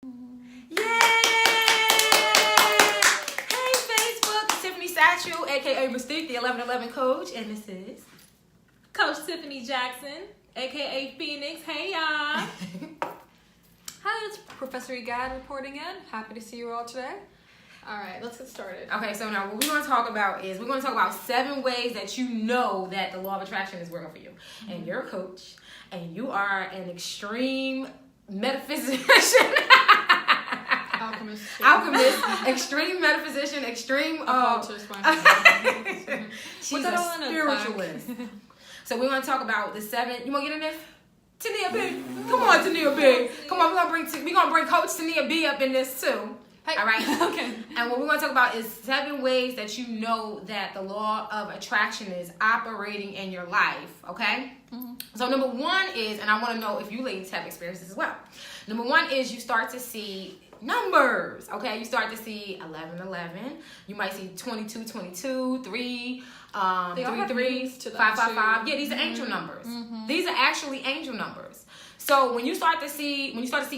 Yay! Hey Facebook, it's Tiffany Satchel, aka Mystique, the 1111 coach, and this is Coach Tiffany Jackson, aka Phoenix. Hey y'all. Hi, it's Professor Egad reporting in. Happy to see you all today. All right, let's get started. Okay, so now what we're going to talk about is we're going to talk about 7 ways that you know that the law of attraction is working for you. And you're a coach, and you are an extreme metaphysician. Alchemist, extreme metaphysician, extreme she's a spiritualist. So we're going to talk about the 7. You want to get in this? Tania B. Come on, Tania B. Come on, we're gonna bring Coach Tania B up in this too. Hey. All right. Okay. And what we're gonna talk about is 7 ways that you know that the law of attraction is operating in your life. Okay. Mm-hmm. So number 1 is, and I want to know if you ladies have experienced this as well. Number 1 is you start to see numbers. Okay. You start to see 1111. You might see 2222, 3. 3 3 5 5 5. Yeah, these are angel numbers. Mm-hmm. These are actually angel numbers. So when you start to see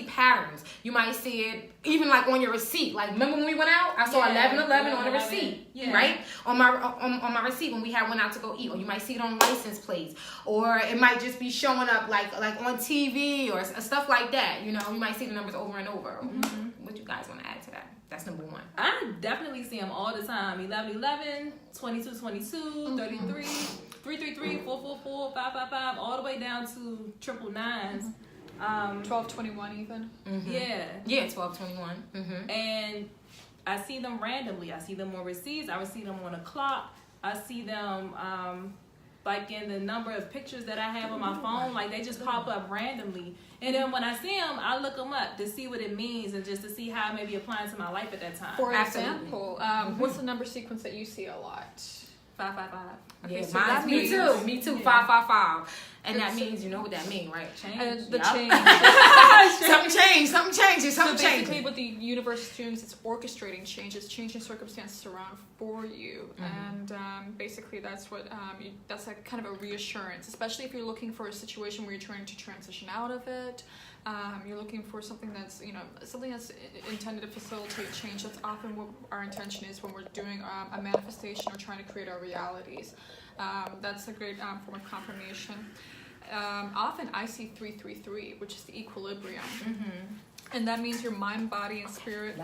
patterns, you might see it even like on your receipt. Like remember when we went out, I saw 1111 on the receipt, right? On my receipt when we went out to go eat. Or you might see it on license plates, or it might just be showing up like on TV or stuff like that. You know, you might see the numbers over and over. Mm-hmm. What you guys want to add to that? That's number 1. I definitely see them all the time. 1111, 2222, 33, 333, 444, 555, all the way down to 999s. 1221 even. Mm-hmm. Yeah, 1221. Mm-hmm. And I see them randomly. I see them on receipts. I see them on a clock. I see them like in the number of pictures that I have on my phone. Like they just pop up randomly. And then when I see them, I look them up to see what it means and just to see how it may be applying to my life at that time. For example, what's the number sequence that you see a lot? 555. Okay, so me too. 555. And that means, you know what that means, right? Change. The change. Something changes. So basically what the universe is doing is it's orchestrating change. It's changing circumstances around for you. Mm-hmm. And basically that's what, that's like kind of a reassurance, especially if you're looking for a situation where you're trying to transition out of it. You're looking for something that's, something that's intended to facilitate change. That's often what our intention is when we're doing a manifestation or trying to create our realities. That's a great form of confirmation. Often I see 333, which is the equilibrium. Mm-hmm. And that means your mind, body, and spirit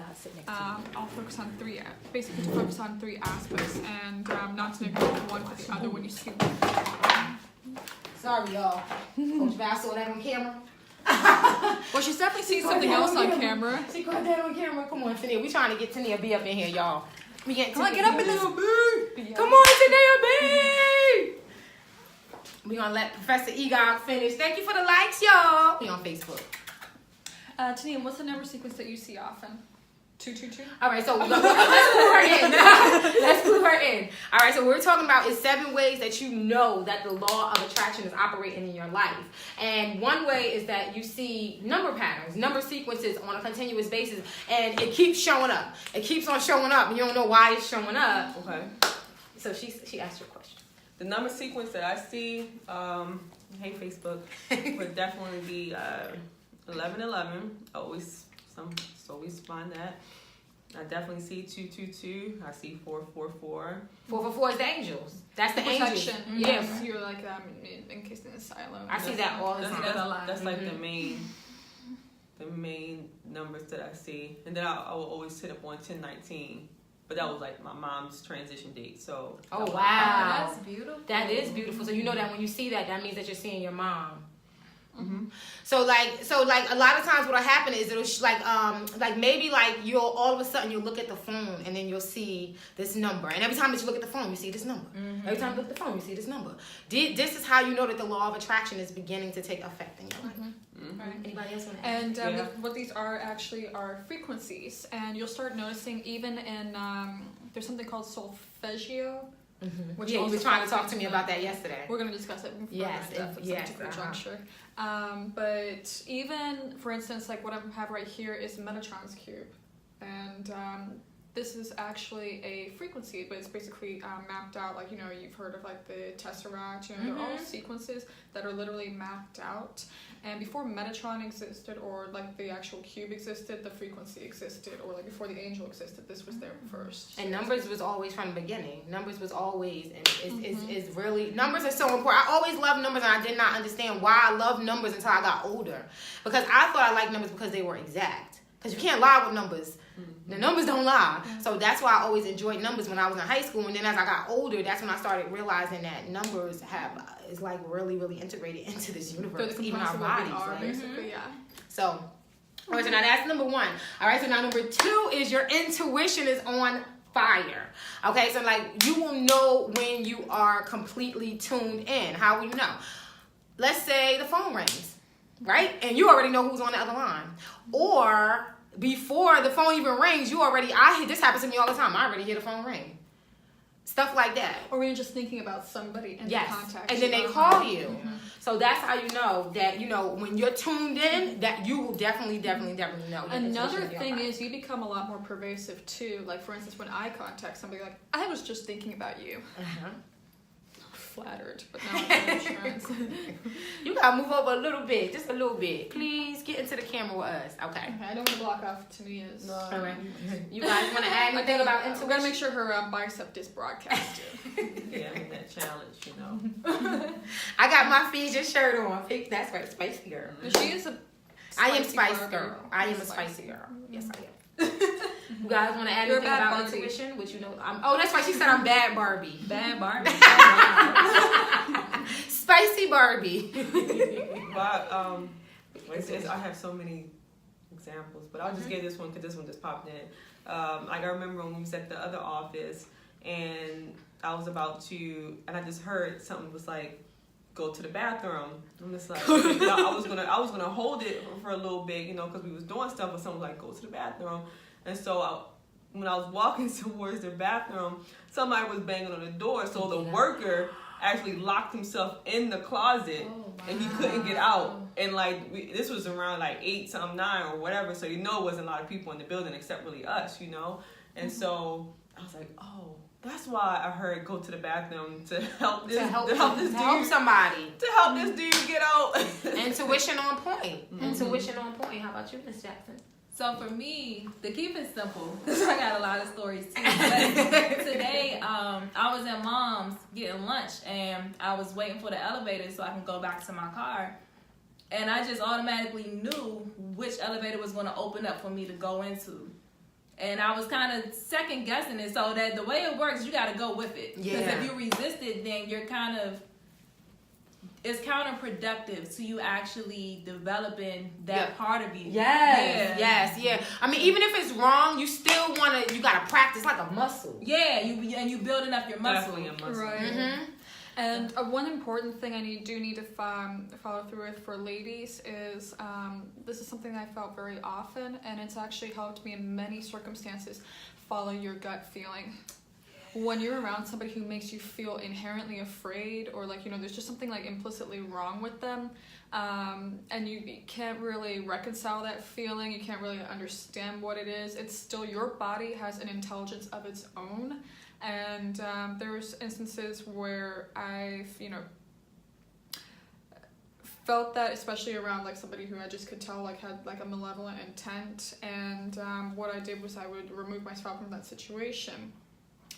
all focus on 3, basically to focus on 3 aspects and not to neglect one for the other when you see one. Sorry, y'all. Coach Val saw that on camera. Well, she's definitely seen something else on camera. She caught that on camera. Come on, Tania. We trying to get Tania B up in here, y'all. Come on, get up in this. Come on, Tania B. We gonna let Professor Egog finish. Thank you for the likes, y'all. We on Facebook. Tania, what's the number sequence that you see often? 222. All right, so let's put her in. Let's put her in. All right, so what we're talking about is 7 ways that you know that the law of attraction is operating in your life. And one way is that you see number patterns, number sequences on a continuous basis, and it keeps showing up. It keeps on showing up, and you don't know why it's showing up. Okay. So she asked you a question. The number sequence that I see, hey Facebook, would definitely be 1111. Always find that. I definitely see 222. I see 444. 444 is the angels. That's the protection. angels. Yes, you're like in case in asylum. I see that all the time. That's like the main numbers that I see, and then I will always hit up on 1019. But that was like my mom's transition date. So. Oh wow, that's beautiful. That is beautiful. So you know that when you see that, that means that you're seeing your mom. Mm-hmm. So like a lot of times what'll happen is it'll like maybe like you'll all of a sudden you'll look at the phone and then you'll see this number, and every time that you look at the phone you see this number. Mm-hmm. Every time you look at the phone you see this number. This is how you know that the law of attraction is beginning to take effect in your life. Mm-hmm. Right. Anybody else want to add? And what these are actually are frequencies, and you'll start noticing even in there's something called solfeggio. Mm-hmm. Which you were trying to talk to me about that yesterday. We're going to discuss it at some particular juncture. But even, for instance, like what I have right here is Metatron's cube. And this is actually a frequency, but it's basically mapped out. Like, you know, you've heard of like the tesseract, you know, they're all sequences that are literally mapped out. And before Metatron existed, or like the actual cube existed, the frequency existed, or like before the angel existed, this was there first. And numbers was always from the beginning. Numbers was always, and is really, numbers are so important. I always loved numbers, and I did not understand why I loved numbers until I got older. Because I thought I liked numbers because they were exact. Because you can't lie with numbers. The numbers don't lie. So that's why I always enjoyed numbers when I was in high school. And then as I got older, that's when I started realizing that numbers is like really, really integrated into this universe, even our bodies. Right? Basically, yeah. So, all right, so now that's number one. All right, so now number two is your intuition is on fire. Okay, so like you will know when you are completely tuned in. How will you know? Let's say the phone rings, right? And you already know who's on the other line. Or before the phone even rings, this happens to me all the time. I already hear the phone ring. Stuff like that. Or when you're just thinking about somebody and they contact you. And then they call you. So that's how you know that, you know, when you're tuned in, that you will definitely know. Another thing is you become a lot more pervasive too. Like, for instance, when I contact somebody, like, I was just thinking about you. Flattered, but now I'm insurance. You gotta move over a little bit, just a little bit. Please get into the camera with us. Okay. I don't want to block off Tania's. No. All right. You guys want to add anything about intuition? We gotta make sure her bicep is broadcasted. Yeah, that challenge, you know. I got my Fiji shirt on. That's right, spicy girl. She is a. I am spicy girl. I am a spicy girl. Yes, I am. You guys want to add anything about Barbie. Intuition? Which you know, oh, that's right. She said I'm bad Barbie. Bad Barbie. Spicy Barbie. But I have so many examples, but I'll just give this one because this one just popped in. Like I remember when we was at the other office, and I was about to, and I just heard something was like, go to the bathroom. I'm just like, I was gonna hold it for a little bit, you know, because we was doing stuff, but someone was like, go to the bathroom. And so when I was walking towards the bathroom, somebody was banging on the door, so the worker actually locked himself in the closet, and he couldn't get out. And like this was around like 8, 9 or whatever, so you know it wasn't a lot of people in the building except really us, you know. And so I was like, oh, that's why I heard go to the bathroom to help this somebody get out. Intuition on point. Intuition on point. How about you, Miss Jackson? So for me, to keep it simple, because I got a lot of stories too. But today, I was at Mom's getting lunch, and I was waiting for the elevator so I can go back to my car. And I just automatically knew which elevator was going to open up for me to go into. And I was kind of second guessing it, so that the way it works, you got to go with it. Because if you resist it, then you're kind of, it's counterproductive to you actually developing that part of you. Yes. I mean, even if it's wrong, you still you gotta practice like a muscle. Yeah, you building up your muscle. Definitely a muscle. Right. Mm-hmm. And one important thing I do need to follow through with for ladies is this is something I felt very often, and it's actually helped me in many circumstances. Follow your gut feeling. When you're around somebody who makes you feel inherently afraid, or like, you know, there's just something like implicitly wrong with them, and you can't really reconcile that feeling, you can't really understand what it is, it's still, your body has an intelligence of its own. And there's instances where I've, you know, felt that, especially around like somebody who I just could tell like had like a malevolent intent, and what I did was I would remove myself from that situation.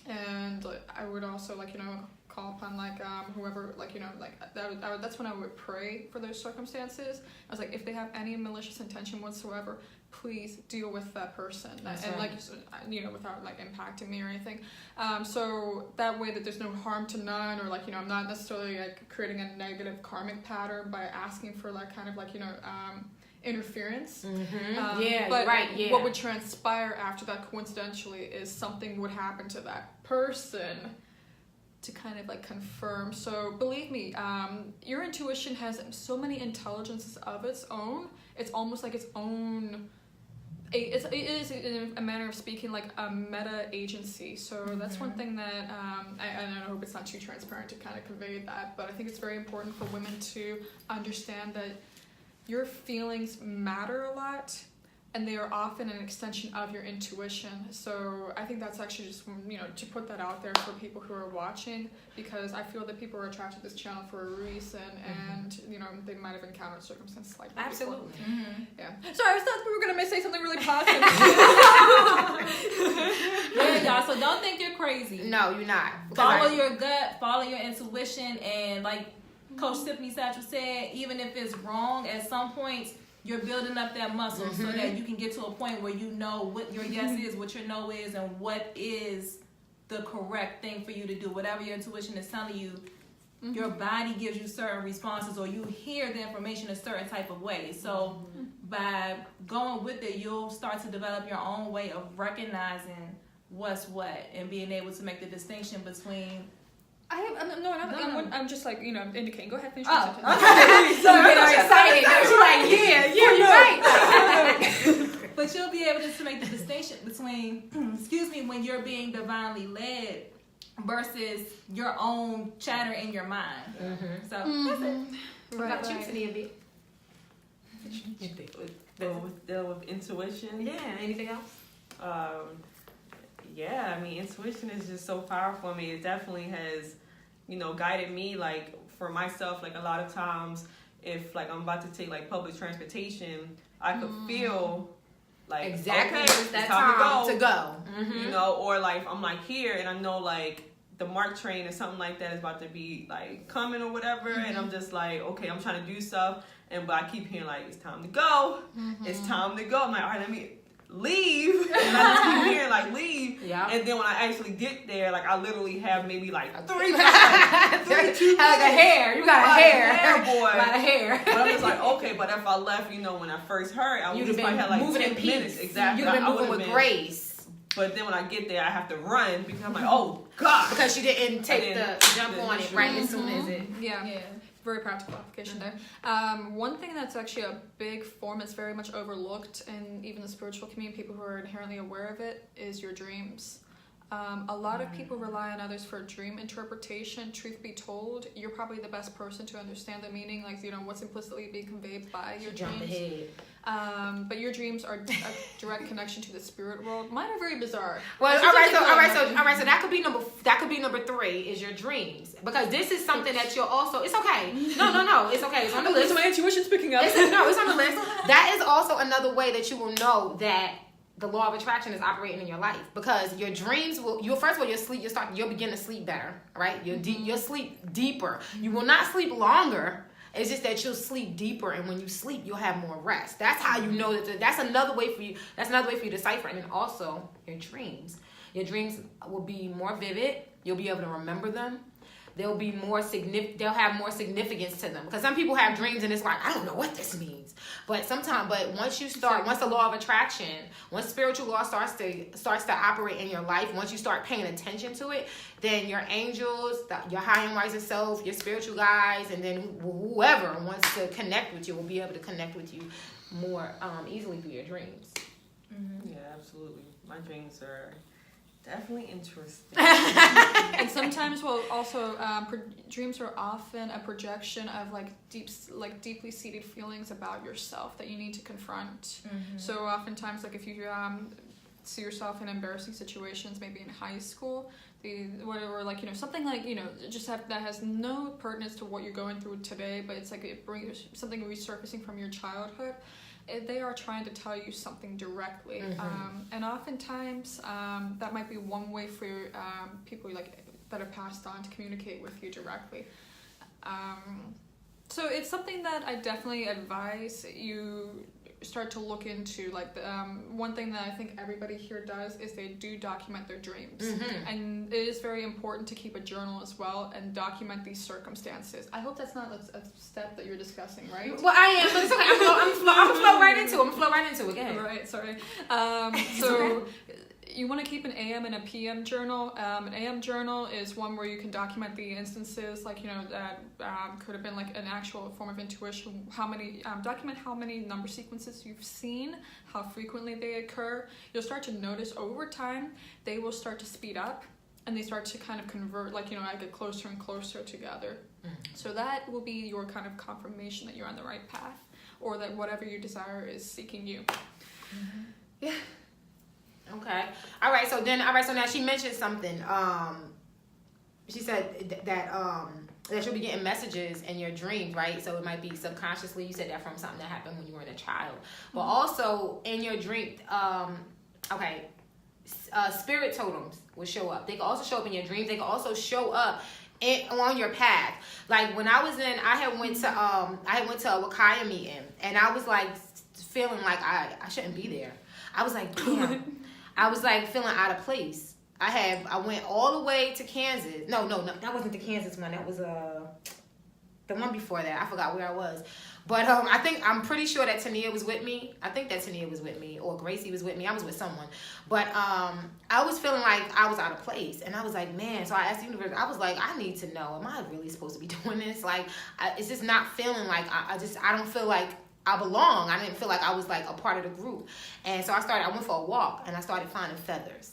And I would also, like, you know, call upon like whoever, like, you know, like that's when I would pray for those circumstances. I was like, if they have any malicious intention whatsoever, please deal with that person. And like, you know, without like impacting me or anything. So that way that there's no harm to none, or like, you know, I'm not necessarily like creating a negative karmic pattern by asking for like kind of like, you know, interference. Mm-hmm. What would transpire after that, coincidentally, is something would happen to that person to kind of like confirm. So believe me, your intuition has so many intelligences of its own. It's almost like its own. It is in a manner of speaking like a meta agency. So that's one thing that I hope it's not too transparent to kind of convey that, but I think it's very important for women to understand that your feelings matter a lot, and they are often an extension of your intuition. So I think that's actually just, you know, to put that out there for people who are watching, because I feel that people are attracted to this channel for a reason, and you know, they might have encountered circumstances like that. Absolutely. Yeah. Sorry, I thought we were gonna say something really positive. Yeah, y'all. So don't think you're crazy. No, you're not. Follow your gut, follow your intuition, and like Coach Tiffany Satchel said, even if it's wrong, at some points you're building up that muscle so that you can get to a point where you know what your yes is, what your no is, and what is the correct thing for you to do. Whatever your intuition is telling you, your body gives you certain responses, or you hear the information a certain type of way. So by going with it, you'll start to develop your own way of recognizing what's what and being able to make the distinction betwing. I'm just like, you know, indicating. Go ahead, finish. Oh, okay. So you get excited. She's like, you're right. But you'll be able to make the distinction between, when you're being divinely led versus your own chatter in your mind. So that's it. What about you, Tania? Deal with intuition. Yeah. Anything else? Yeah, I mean, intuition is just so powerful. I mean, it definitely has, you know, guided me. Like, for myself, like, a lot of times, if, like, I'm about to take, like, public transportation, I could feel, like, exactly, okay, it's that time to go. You know, or, like, I'm, like, here, and I know, like, the MARC train or something like that is about to be, like, coming or whatever, and I'm just, like, okay, I'm trying to do stuff, but I keep hearing, like, it's time to go. It's time to go. I'm like, all right, let me leave, and I just keep hearing like leave, and then when I actually get there, like I literally have maybe like three like a hair. You got a hair, boy. Got a hair. But I'm just like, okay, but if I left, you know, when I first heard, I would have had like moving 10 in peace. minutes. Exactly. You'd have been moving with grace. But then when I get there, I have to run because I'm like, oh God, because you didn't take the jump on it right as soon as it. Yeah. Very practical application there. One thing that's actually a big form that's very much overlooked in even the spiritual community, people who are inherently aware of it, is your dreams. A lot of people rely on others for dream interpretation. Truth be told, you're probably the best person to understand the meaning, like, you know, what's implicitly being conveyed by your dreams. Jump ahead. But your dreams are a direct connection to the spirit world. Mine are very bizarre. Well, all right. So that could be number 3 is your dreams, because this is something that you're also. It's okay. No. It's okay. It's on the list. So my intuition's picking up. It's on the list. That is also another way that you will know that the law of attraction is operating in your life, because your dreams will. First of all, you'll begin to sleep better, right? You'll sleep deeper. You will not sleep longer. It's just that you'll sleep deeper, and when you sleep, you'll have more rest. That's how you know that. That's another way for you. That's another way for you to decipher. And then also your dreams. Your dreams will be more vivid. You'll be able to remember them. They'll be more They'll have more significance to them, because some people have dreams and it's like, I don't know what this means. But once the law of attraction, once spiritual law starts to operate in your life, once you start paying attention to it, then your angels, your high and wiser self, your spiritual guides, and then whoever wants to connect with you will be able to connect with you more easily through your dreams. Yeah, absolutely. My dreams are definitely interesting. And sometimes, dreams are often a projection of deeply seated feelings about yourself that you need to confront. So oftentimes, like if you see yourself in embarrassing situations, maybe in high school, something like, you know, that has no pertinence to what you're going through today, but it's like it brings something resurfacing from your childhood. They are trying to tell you something directly, and oftentimes that might be one way for people that are passed on to communicate with you directly. So it's something that I definitely advise you start to look into. Like one thing that I think everybody here does is they do document their dreams, and it is very important to keep a journal as well and document these circumstances. I hope that's not a step that you're discussing, right? Well, I am, but it's okay. I'm gonna flow right into it. Go ahead. Right, sorry. So you want to keep an AM and a PM journal. An AM journal is one where you can document the instances, like, you know, that could have been like an actual form of intuition. Document how many number sequences you've seen, how frequently they occur. You'll start to notice over time they will start to speed up, and they start to kind of convert, like, you know, I get closer and closer together. So that will be your kind of confirmation that you're on the right path, or that whatever you desire is seeking you. Yeah. Okay. All right. So now she mentioned something. She said that you'll be getting messages in your dreams, right? So it might be subconsciously. You said that from something that happened when you were a child, but also in your dream. Spirit totems will show up. They can also show up in your dreams. They can also show up on your path. Like when I had went to a Wakaya meeting, and I was like feeling like I shouldn't be there. I was like, damn. I was like feeling out of place. I went all the way to Kansas. No, that wasn't the Kansas one. That was the one before that. I forgot where I was. But I'm pretty sure that Tania was with me. I think that Tania was with me, or Gracie was with me. I was with someone. But I was feeling like I was out of place. And I was like, man. So I asked the universe, I was like, I need to know, am I really supposed to be doing this? Like, it's just not feeling like, I don't feel like I belong. I didn't feel like I was like a part of the group. And so I went for a walk, and I started finding feathers.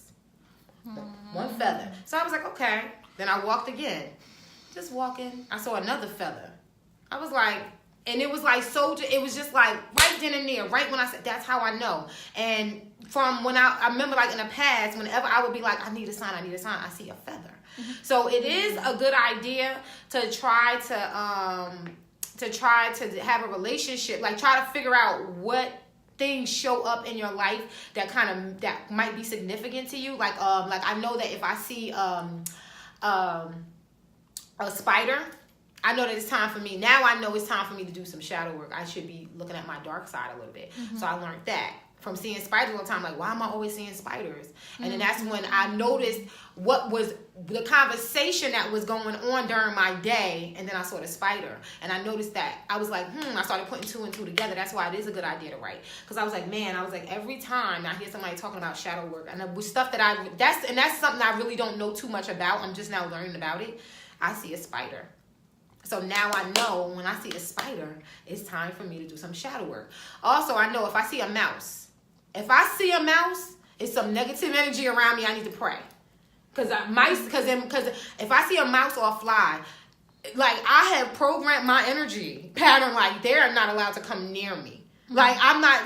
One feather. So I was like, okay. Then I walked again. Just walking. I saw another feather. I was like, and it was like it was just like right then and there, right when I said, that's how I know. And from when I remember like in the past, whenever I would be like, I need a sign, I see a feather. So it is a good idea to try to have a relationship, like try to figure out what things show up in your life that might be significant to you. Like I know that if I see a spider, I know that it's time for me. Now I know it's time for me to do some shadow work. I should be looking at my dark side a little bit. So I learned that from seeing spiders all the time. Like, why am I always seeing spiders? And then that's when I noticed what was the conversation that was going on during my day. And then I saw the spider. And I noticed that. I was like, I started putting two and two together. That's why it is a good idea to write. Because I was like, every time I hear somebody talking about shadow work, and with stuff that's something I really don't know too much about. I'm just now learning about it. I see a spider. So now I know when I see a spider, it's time for me to do some shadow work. Also, I know if I see a mouse, it's some negative energy around me. I need to pray. Because if I see a mouse or a fly, like I have programmed my energy pattern, like they're not allowed to come near me. Like I'm not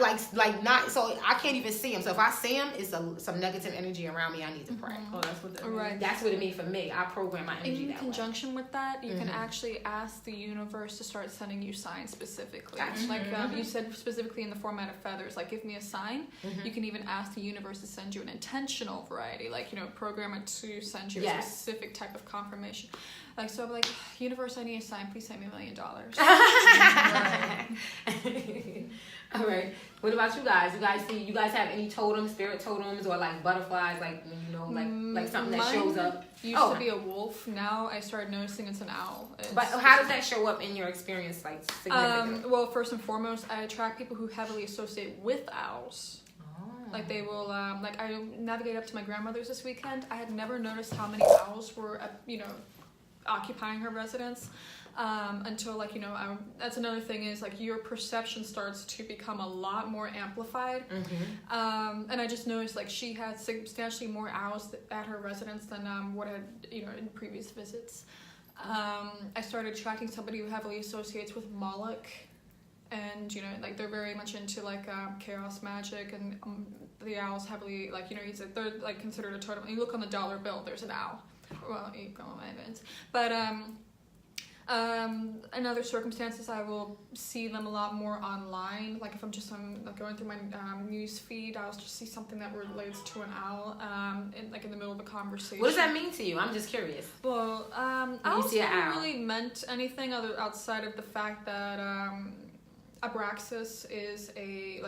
not, so I can't even see them. So if I see them, it's some negative energy around me. I need to pray. Oh, that's what that means. Right. That's what it means for me. I program my energy In that way. conjunction with that, you can actually ask the universe to start sending you signs specifically. Like you said, specifically in the format of feathers. Like, give me a sign. You can even ask the universe to send you an intentional variety. Like, program it to send you a specific type of confirmation. Like, so I'll be like, universe, I need a sign. Please send me $1 million. All right. What about you guys? You guys have any totems, spirit totems, or like butterflies, like like something that shows up? Used to be a wolf. Now I started noticing it's an owl. But how does that show up in your experience, like significantly? Well, first and foremost, I attract people who heavily associate with owls. Like they will, like I navigated up to my grandmother's this weekend. I had never noticed how many owls were, occupying her residence. Until that's another thing is like your perception starts to become a lot more amplified. And I just noticed like she had substantially more owls at her residence than what had in previous visits. I started attracting somebody who heavily associates with Moloch, and like they're very much into like chaos magic, and the owls heavily they're like considered a totem. You look on the dollar bill, there's an owl. Well, you go on my events, but in other circumstances, I will see them a lot more online. Like if I'm just going through my news feed, I'll just see something that relates to an owl in the middle of a conversation. What does that mean to you? I'm just curious. Well, owls haven't really meant anything outside of the fact that Abraxas is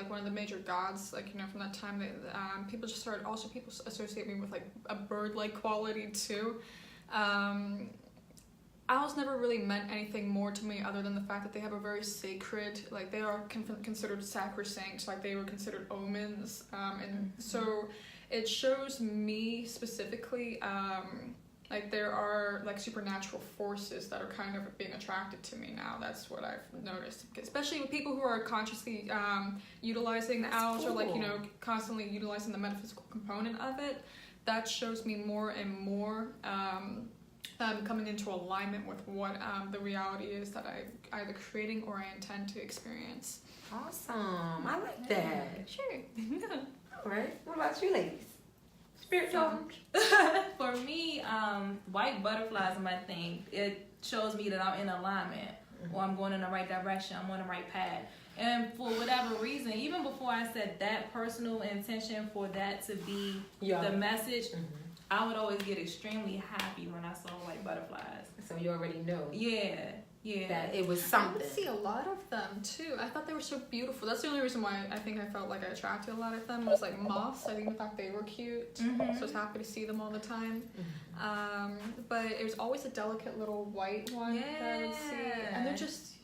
one of the major gods. From that time, people just started. Also, people associate me with like a bird-like quality too. Owls never really meant anything more to me other than the fact that they have a very sacred, like they are considered sacrosanct, like they were considered omens, and so it shows me specifically like there are like supernatural forces that are kind of being attracted to me now. That's what I've noticed, especially with people who are consciously utilizing the owls, or constantly utilizing the metaphysical component of it. That shows me more and more coming into alignment with what the reality is that I'm either creating or I intend to experience. Awesome. I like that. Sure. All right. What about you, ladies? Spirit totems. For me, white butterflies are my thing. It shows me that I'm in alignment, or I'm going in the right direction. I'm on the right path. And for whatever reason, even before I set that personal intention for that to be the message, I would always get extremely happy when I saw white butterflies. So you already know. Yeah. That it was I something. would see a lot of them too. I thought they were so beautiful. That's the only reason why I think I felt like I attracted a lot of them. Was like moths. I think I thought they were cute. So I was happy to see them all the time. But it was always a delicate little white one that I would see, and they're just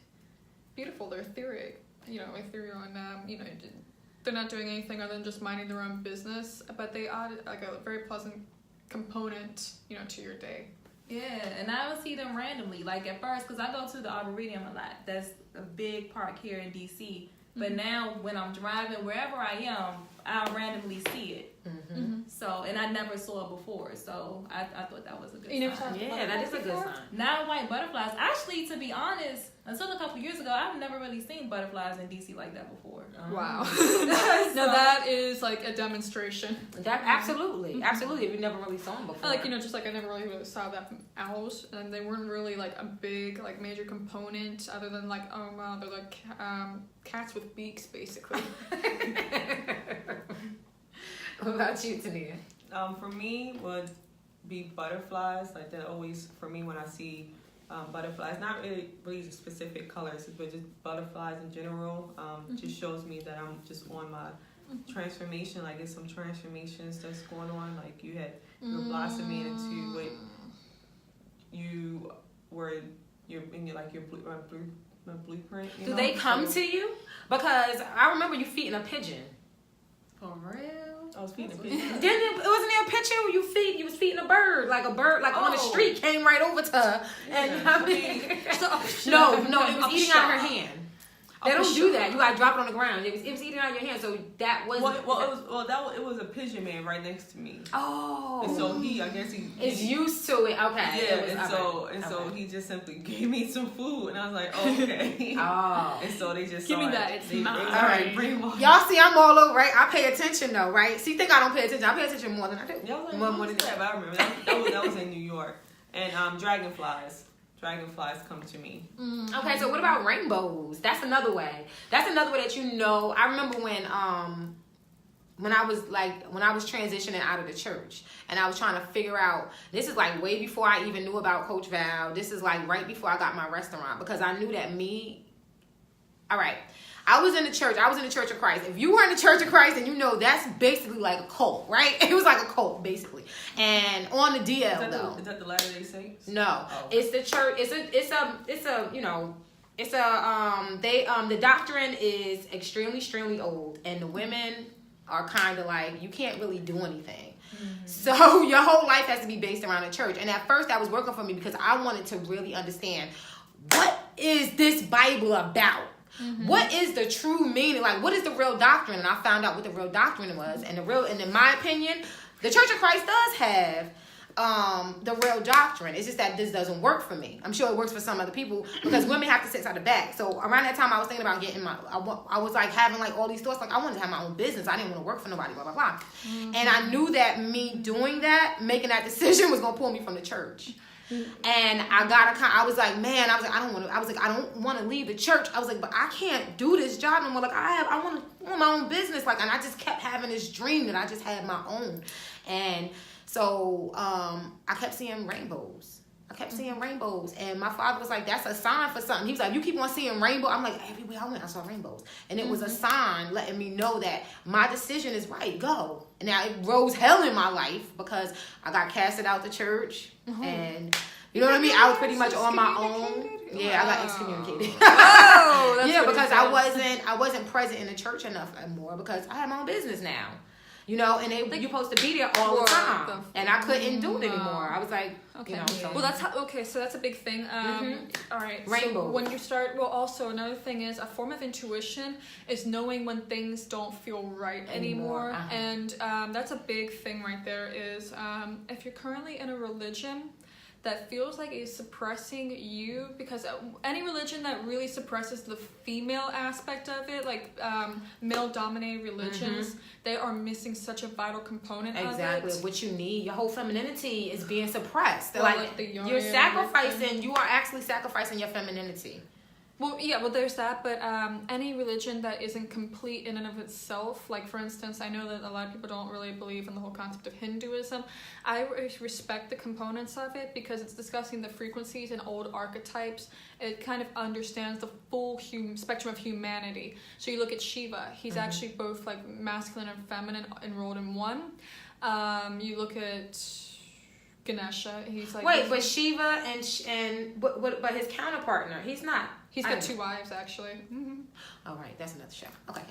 beautiful. They're ethereal, and they're not doing anything other than just minding their own business. But they add like a very pleasant component, to your day. Yeah, and I would see them randomly. Like at first, because I go to the Arboretum a lot. That's a big park here in DC. But now when I'm driving, wherever I am, I'll randomly see it. So, and I never saw it before. So I thought that was a good sign. Yeah, that is a good sign. Now white butterflies. Actually, to be honest, until a couple years ago, I've never really seen butterflies in DC like that before. Wow. Now that is like a demonstration. That absolutely. If you never really saw them before. Like, just like I never really saw that from owls, and they weren't really like a big like major component other than like, oh wow, they're like cats with beaks basically. What about you, Tania? For me would be butterflies. Like that always for me when I see butterflies, not really specific colors, but just butterflies in general. Just shows me that I'm just on my transformation. Like there's some transformations that's going on. Like you're blossoming into what you were. You're in your blueprint. Do they come to you? Because I remember you feeding a pigeon. For real? I was feeding a pigeon. Wasn't there a picture where you was feeding a bird on the street, came right over to her, and I mean, no, it was eating out of her hand. They don't do that. You gotta drop it on the ground. It was eating out of your hand, so that wasn't. It was a pigeon man right next to me. Oh. And so I guess he is used to it. Okay. Yeah, so he just simply gave me some food, and I was like, okay. Oh. And so they just give me that. It's mine. All right, y'all see, I'm all over, right? I pay attention though, right? See, think I don't pay attention. I pay attention more than I do. More than that. But I remember that was in New York, and dragonflies. Dragonflies come to me. Okay, so what about rainbows? That's another way. That's another way that I remember when I was transitioning out of the church and I was trying to figure out, this is like way before I even knew about Coach Val. This is like right before I got my restaurant, because I knew that I was in the Church of Christ. If you were in the Church of Christ, then you know that's basically like a cult, right? It was like a cult, basically. And on the DL, is that the Latter-day Saints? No, it's the church. The doctrine is extremely old, and the women are kind of like, you can't really do anything. So your whole life has to be based around the church. And at first that was working for me because I wanted to really understand, what is this Bible about? What is the true meaning? Like, what is the real doctrine? And I found out what the real doctrine was. And in my opinion, the Church of Christ does have the real doctrine. It's just that this doesn't work for me. I'm sure it works for some other people because women have to sit at the back. So around that time, I was thinking about getting I was like having like all these thoughts. Like, I wanted to have my own business. I didn't want to work for nobody, blah, blah, blah. And I knew that me doing that, making that decision was going to pull me from the church. And I was like, I don't want to leave the church. I was like, but I can't do this job no more. Like, I want my own business. Like, and I just kept having this dream that I just had my own. And so, I kept seeing rainbows. And my father was like, that's a sign for something. He was like, you keep on seeing rainbow. I'm like, everywhere I went, I saw rainbows. And it was a sign letting me know that my decision is right. Go. And now it rose hell in my life because I got casted out the church. And you know what I mean? I was pretty much on my own. Yeah, I got excommunicated. Oh, that's because I wasn't present in the church enough anymore because I had my own business now. You know, and you're supposed to be there all the time. And I couldn't do it anymore. I was like, okay. So. Well, so that's a big thing. All right. Rainbow. So when you start, also another thing is a form of intuition is knowing when things don't feel right anymore. And that's a big thing right there is if you're currently in a religion that feels like it's suppressing you, because any religion that really suppresses the female aspect of it, like male-dominated religions, they are missing such a vital component of it. What you need. Your whole femininity is being suppressed. Well, like the you're sacrificing, you are actually sacrificing your femininity. Well, yeah, well, there's that, but any religion that isn't complete in and of itself, like, for instance, I know that a lot of people don't really believe in the whole concept of Hinduism. I respect the components of it because it's discussing the frequencies and old archetypes. It kind of understands the full spectrum of humanity. So you look at Shiva, he's actually both, like, masculine and feminine enrolled in one. You look at Ganesha, he's like... Wait, but Shiva but his counterpartner, he's not... He's got 2 wives, actually. Mm-hmm. Oh, right. That's another show. Okay.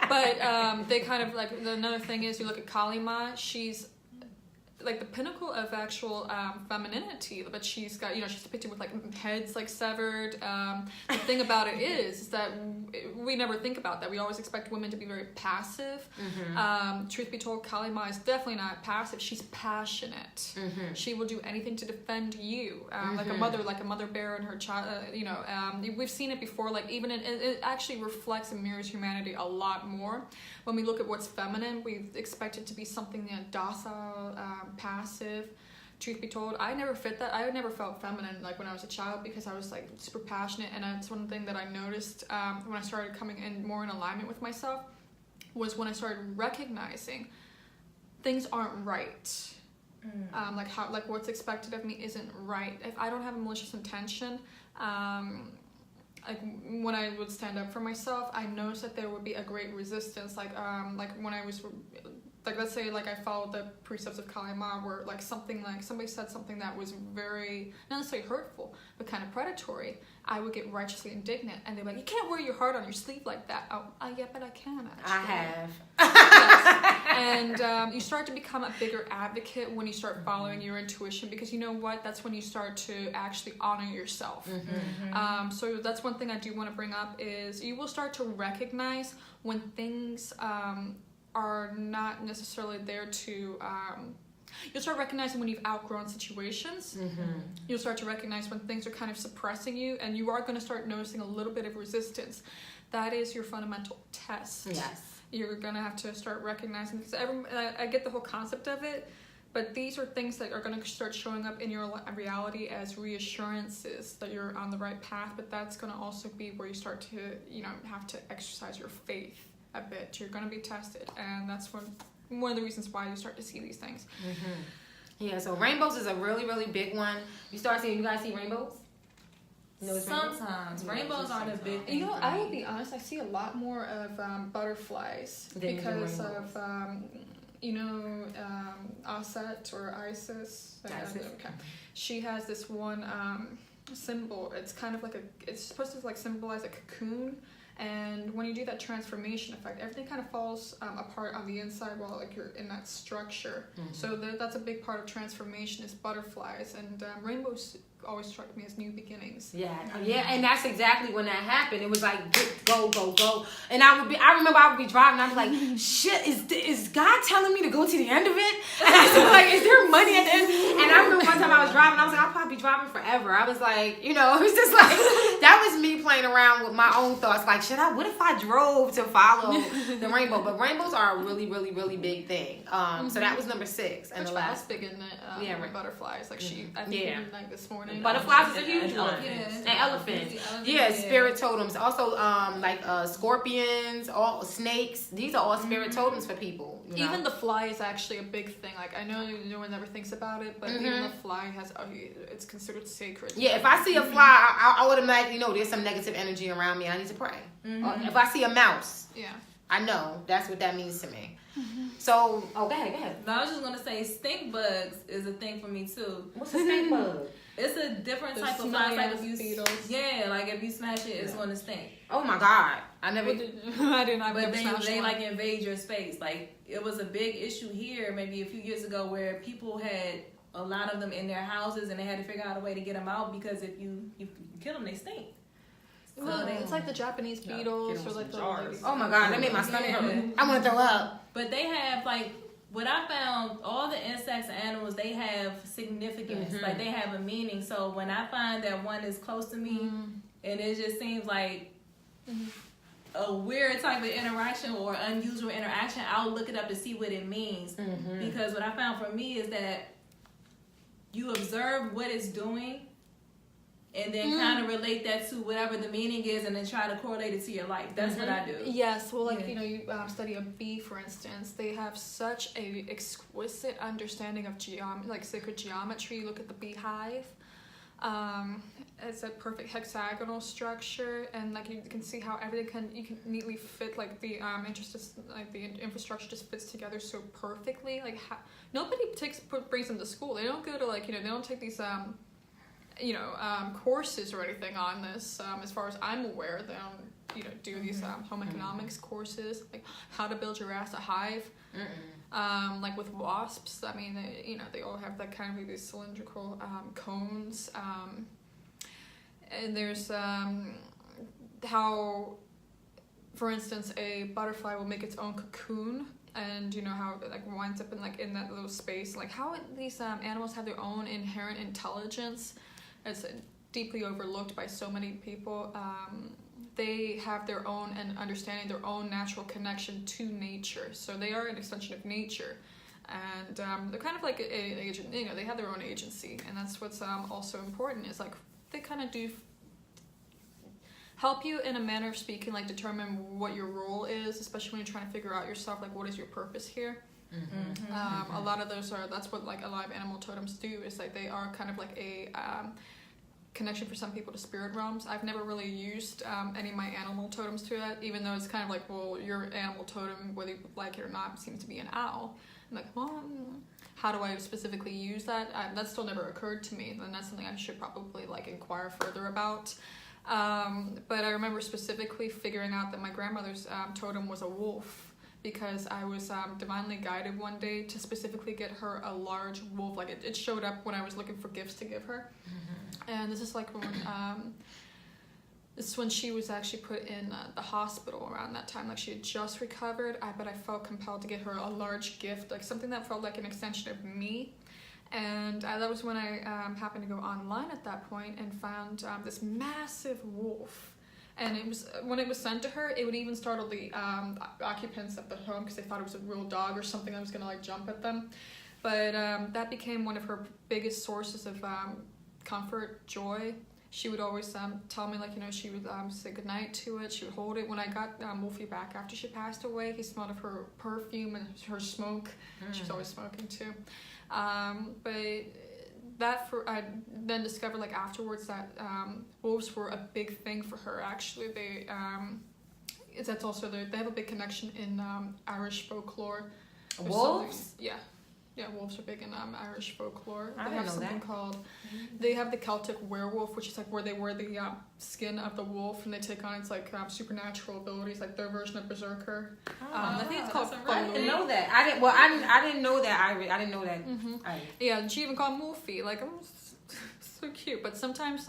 But they kind of, like, another thing is, you look at Kali Ma, she's like the pinnacle of actual femininity, but she's got, she's depicted with, like, heads, like, severed. The thing about it is that we never think about that. We always expect women to be very passive. Truth be told, Kali Ma is definitely not passive. She's passionate. She will do anything to defend you, like a mother bear and her child. We've seen it before. Like, even it actually reflects and mirrors humanity a lot more. When we look at what's feminine, we expect it to be something docile, passive. Truth be told, I never fit that. I never felt feminine, like, when I was a child, because I was, like, super passionate. And that's one thing that I noticed when I started coming in more in alignment with myself, was when I started recognizing things aren't right. Like what's expected of me isn't right. If I don't have a malicious intention, like, when I would stand up for myself, I noticed that there would be a great resistance. Like when I was, like, let's say, like, I followed the precepts of Kali Ma, where, like, somebody said something that was very, not necessarily hurtful, but kind of predatory, I would get righteously indignant, and they're like, you can't wear your heart on your sleeve like that. Oh, yeah, but I can, actually. I have. Yes. And you start to become a bigger advocate when you start following your intuition, because you know what? That's when you start to actually honor yourself. So that's one thing I do want to bring up, is you will start to recognize when things are not necessarily there to... You'll start recognizing when you've outgrown situations. You'll start to recognize when things are kind of suppressing you, and you are going to start noticing a little bit of resistance. That is your fundamental test. Yes. You're going to have to start recognizing, because I get the whole concept of it, but these are things that are going to start showing up in your reality as reassurances that you're on the right path, but that's going to also be where you start to, have to exercise your faith a bit. You're going to be tested, and that's one of the reasons why you start to see these things. Yeah, so rainbows is a really, really big one. You guys see rainbows? Sometimes. Rainbows aren't a big thing. I will be honest, I see a lot more of butterflies because of, Aset or Isis. Okay. She has this one symbol. It's kind of like it's supposed to, like, symbolize a cocoon. And when you do that transformation effect, everything kind of falls apart on the inside while, like, you're in that structure. So that's a big part of transformation, is butterflies. And rainbows always struck me as new beginnings. Yeah, and that's exactly when that happened. It was like, go, and I remember I would be driving, and I'd be like, shit, is God telling me to go to the end of it? And I was like, is there money at the end? And I remember one time I was driving, I was like, I'll probably be driving forever. I was like, it was just like, that was me playing around with my own thoughts, like, what if I drove to follow the rainbow? But rainbows are a really, really, really big thing. So that was number 6. And which the last big in it, butterflies. Like, I think you like this morning. Butterflies is a huge one. And elephants. Yeah, spirit totems. Also, scorpions, all snakes. These are all spirit totems for people. Even the fly is actually a big thing. Like, I know no one ever thinks about it, but even the fly it's considered sacred. Yeah, if I see a fly, I automatically know there's some negative energy around me. I need to pray. If I see a mouse, I know that's what that means to me. So, go ahead. No, I was just gonna say, stink bugs is a thing for me too. What's a stink bug? It's a different type of fly. Like, if you smash it, it's gonna stink. Oh my God, I never. I did not. But they like invade your space. Like, it was a big issue here maybe a few years ago where people had a lot of them in their houses, and they had to figure out a way to get them out, because if you kill them, they stink. Well, it's like the Japanese beetles, or like the Oh my God, that made my stomach hurt. I want to throw up. But they have, like, what I found, all the insects and animals, they have significance. Like, they have a meaning. So when I find that one is close to me, and it just seems like a weird type of interaction or unusual interaction, I'll look it up to see what it means. Because what I found for me is that you observe what it's doing, and then kind of relate that to whatever the meaning is, and then try to correlate it to your life. That's what I do. Yes, well, like, you know, you study a bee, for instance. They have such a exquisite understanding of like sacred geometry. You look at the beehive. It's a perfect hexagonal structure, and like you can see how everything you can neatly fit, like the infrastructure just fits together so perfectly. Like nobody brings them to school. They don't go to, like, you know, they don't take these courses or anything on this. As far as I'm aware, they don't, you know, do these home economics courses, like how to build your ass a hive. Like with wasps, I mean, they all have that kind of these cylindrical cones. And there's how, for instance, a butterfly will make its own cocoon, and you know how it like winds up in that little space. Like how these animals have their own inherent intelligence. It's deeply overlooked by so many people. They have their own and understanding their own natural connection to nature. So they are an extension of nature, and they're kind of like an agent. You know, they have their own agency, and that's what's also important. Is like they kind of do help you in a manner of speaking, like determine what your role is, especially when you're trying to figure out yourself. Like, what is your purpose here? A lot of those that's what like a lot of animal totems do. Is like they are kind of like a connection for some people to spirit realms. I've never really used any of my animal totems to that, even though it's kind of like, well, your animal totem, whether you like it or not, seems to be an owl. I'm like, well, how do I specifically use that? That still never occurred to me, and that's something I should probably like inquire further about. But I remember specifically figuring out that my grandmother's totem was a wolf, because I was divinely guided one day to specifically get her a large wolf. Like it showed up when I was looking for gifts to give her. And this is like when she was actually put in the hospital around that time. Like she had just recovered, but I felt compelled to get her a large gift, like something that felt like an extension of me. And that was when I happened to go online at that point and found this massive wolf. And it was when it was sent to her, it would even startle the occupants of the home because they thought it was a real dog or something that was gonna like jump at them. But that became one of her biggest sources of comfort, joy. She would always tell me, like, you know, she would say goodnight to it. She would hold it. When I got Wolfie back after she passed away, he smelled of her perfume and her smoke. She was always smoking too. But I then discovered like afterwards that wolves were a big thing for her. Actually, they have a big connection in Irish folklore. Wolves? Yeah, wolves are big in Irish folklore. I They didn't have know something that. called. They have the Celtic werewolf, which is like where they wear the skin of the wolf and they take on its like supernatural abilities, like their version of berserker. I think it's called. I didn't know that. I didn't know that. I didn't know that. Yeah, and she even called Wolfie. Like, oh, so cute. But sometimes,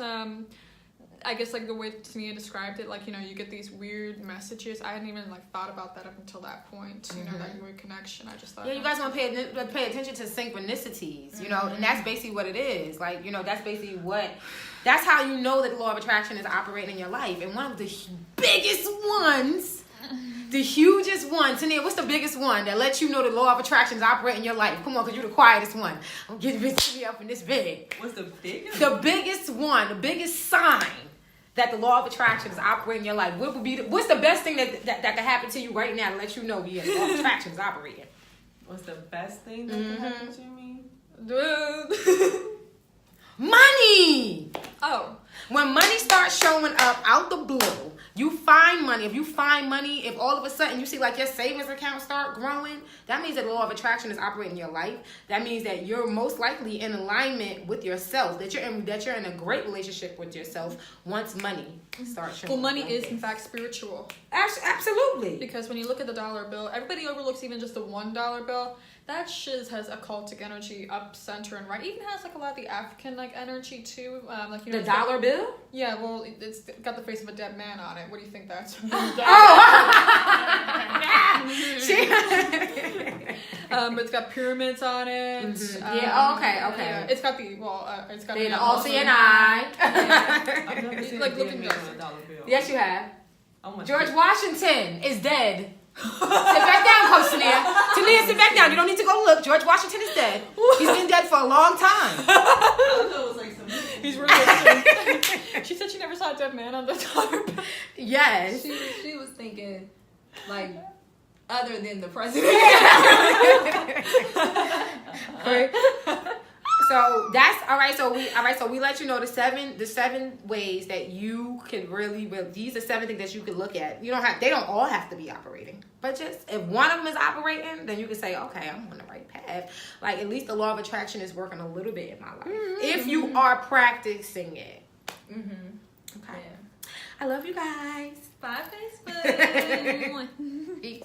I guess like the way Tania described it, like, you know, you get these weird messages. I hadn't even like thought about that up until that point. You know, that weird connection. I just thought. Yeah, you guys want to pay attention to synchronicities, you know, and that's basically what it is. Like, you know, that's basically that's how you know that the law of attraction is operating in your life. And one of the biggest ones, the hugest one, Tania, what's the biggest one that lets you know the law of attraction is operating in your life? Come on, because you're the quietest one. I'm getting me up in this big. What's the biggest? The biggest one, the biggest sign that the law of attraction is operating in your life. What would be what's the best thing that could happen to you right now to let you know the law of attraction is operating? What's the best thing that can happen to me? Money! Oh. When money starts showing up out the blue, you find money. If you find money, if all of a sudden you see like your savings account start growing, that means that the law of attraction is operating in your life. That means that you're most likely in alignment with yourself, that you're in a great relationship with yourself once money starts showing up. Well, money like is this. in fact spiritual. Absolutely. Because when you look at the dollar bill, everybody overlooks even just the $1 bill. That shiz has occultic energy up, center, and right. It even has like a lot of the African like energy too. Like, you know, The dollar bill? Yeah, well, it's got the face of a dead man on it. What do you think that's? It's got pyramids on it. Mhm. Yeah. Okay. Yeah, it's got it's got Then the also and I. I've never seen Like a looking DNA good. on a dollar bill. Yes, you have. I want George to- Washington is dead. Sit back down, Coach Tania. Tania, sit back down. You don't need to go look. George Washington is dead. He's been dead for a long time. I thought it was like some. He's really interesting. She said she never saw a dead man on the dollar bill. Yes. She was thinking, like, other than the president. Right. So that's all right. So we let you know the seven ways that you can really these are 7 things that you can look at. They don't all have to be operating, but just if one of them is operating, then you can say, okay, I'm on the right path. Like at least the law of attraction is working a little bit in my life if you are practicing it. Mm-hmm. Okay. Yeah. I love you guys. Bye, Facebook. Peace.